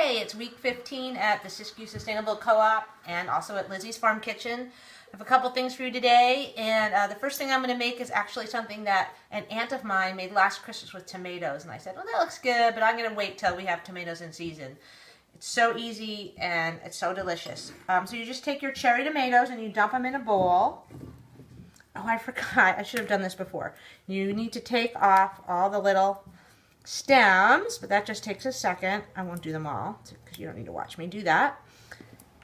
Hey, it's week 15 at the Siskiyou Sustainable Co-op and also at Lizzie's Farm Kitchen. I have a couple things for you today, and the first thing I'm going to make is actually something that an aunt of mine made last Christmas with tomatoes, and I said, well, that looks good, but I'm going to wait till we have tomatoes in season. It's so easy and it's so delicious. So you just take your cherry tomatoes and you dump them in a bowl. Oh, I forgot. I should have done this before. You need to take off all the little stems, but that just takes a second. I won't do them all because you don't need to watch me do that.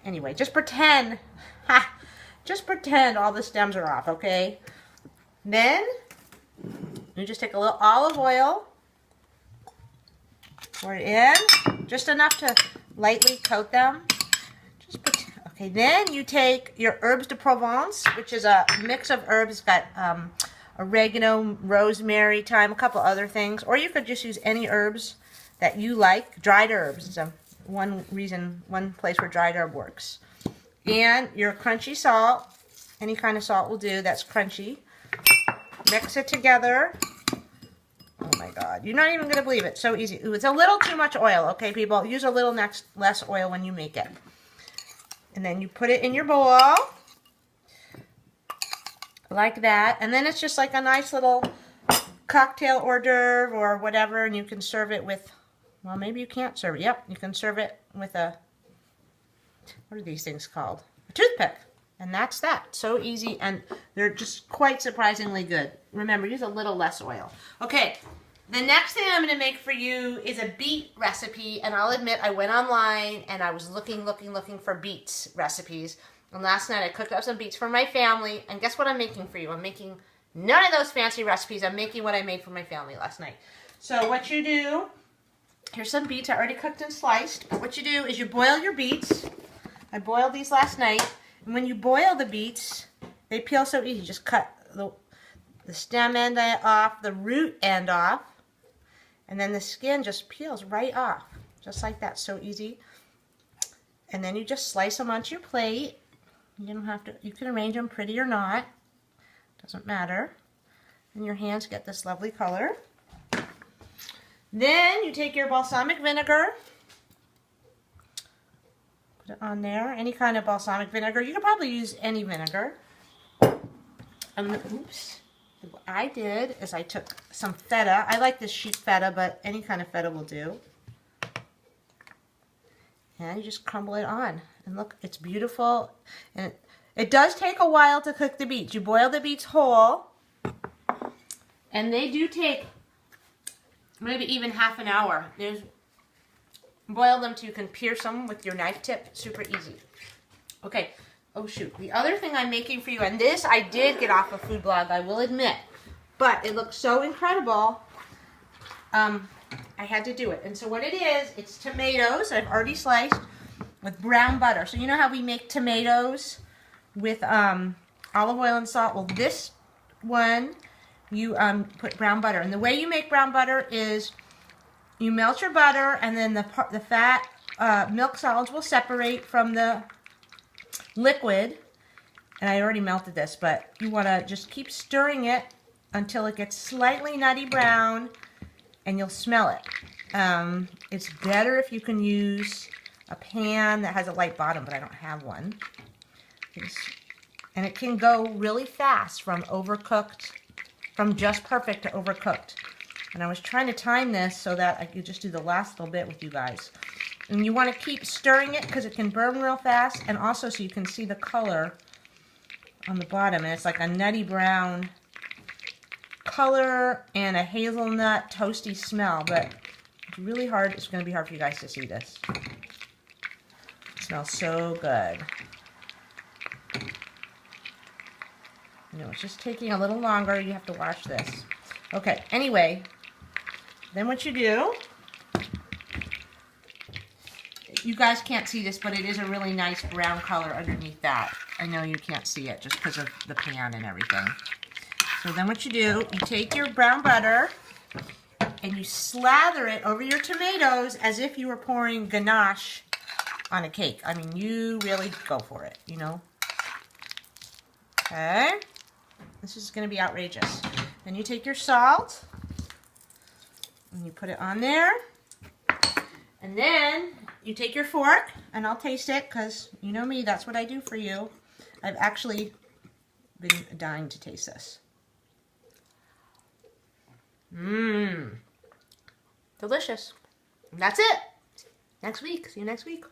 Anyway, just pretend, just pretend all the stems are off, okay? Then you just take a little olive oil, pour it in, just enough to lightly coat them. Just pretend. Okay, then you take your herbes de Provence, which is a mix of herbs. It's got oregano, rosemary, thyme, a couple other things, or you could just use any herbs that you like. Dried herbs is one place where dried herb works. And your crunchy salt, any kind of salt will do that's crunchy. Mix it together. Oh my God, you're not even going to believe it. So easy. Ooh, it's a little too much oil, okay, people? Use a little less oil when you make it. And then you put it in your bowl. Like that, and then it's just like a nice little cocktail hors d'oeuvre or whatever, and you can serve it with, well, maybe you can't serve it. Yep, you can serve it with a, what are these things called? A toothpick. And that's that. So easy, and they're just quite surprisingly good. Remember, use a little less oil. Okay, the next thing I'm going to make for you is a beet recipe, and I'll admit I went online and I was looking for beets recipes. And last night I cooked up some beets for my family, and guess what I'm making for you? I'm making none of those fancy recipes. I'm making what I made for my family last night. So what you do, here's some beets I already cooked and sliced. What you do is you boil your beets. I boiled these last night. And when you boil the beets, they peel so easy. Just cut the stem end off, the root end off, and then the skin just peels right off. Just like that, so easy. And then you just slice them onto your plate. You don't have to, you can arrange them pretty or not. Doesn't matter. And your hands get this lovely color. Then you take your balsamic vinegar. Put it on there. Any kind of balsamic vinegar. You can probably use any vinegar. Oops. What I did is I took some feta. I like this sheep feta, but any kind of feta will do. And you just crumble it on. And look, it's beautiful. And it does take a while to cook the beets. You boil the beets whole. And they do take maybe even half an hour. Boil them till you can pierce them with your knife tip. Super easy. Okay. Oh shoot. The other thing I'm making for you, and this I did get off a food blog, I will admit. But it looks so incredible. I had to do it. And so what it is, it's tomatoes I've already sliced with brown butter. So you know how we make tomatoes with olive oil and salt? Well, this one, you put brown butter. And the way you make brown butter is you melt your butter, and then the fat milk solids will separate from the liquid. And I already melted this, but you want to just keep stirring it until it gets slightly nutty brown, and you'll smell it. It's better if you can use a pan that has a light bottom, but I don't have one. And it can go really fast from overcooked, from just perfect to overcooked. And I was trying to time this so that I could just do the last little bit with you guys. And you want to keep stirring it because it can burn real fast, and also so you can see the color on the bottom. And it's like a nutty brown color and a hazelnut toasty smell, but it's really hard. It's going to be hard for you guys to see this. It smells so good. You know, it's just taking a little longer. You have to watch this. Okay, anyway, then what you do, you guys can't see this, but it is a really nice brown color underneath that. I know you can't see it just because of the pan and everything. So then what you do, you take your brown butter and you slather it over your tomatoes as if you were pouring ganache on a cake. I mean, you really go for it, you know. Okay. This is going to be outrageous. Then you take your salt and you put it on there. And then you take your fork, and I'll taste it, because you know me, that's what I do for you. I've actually been dying to taste this. Mmm. Delicious. And that's it. Next week. See you next week.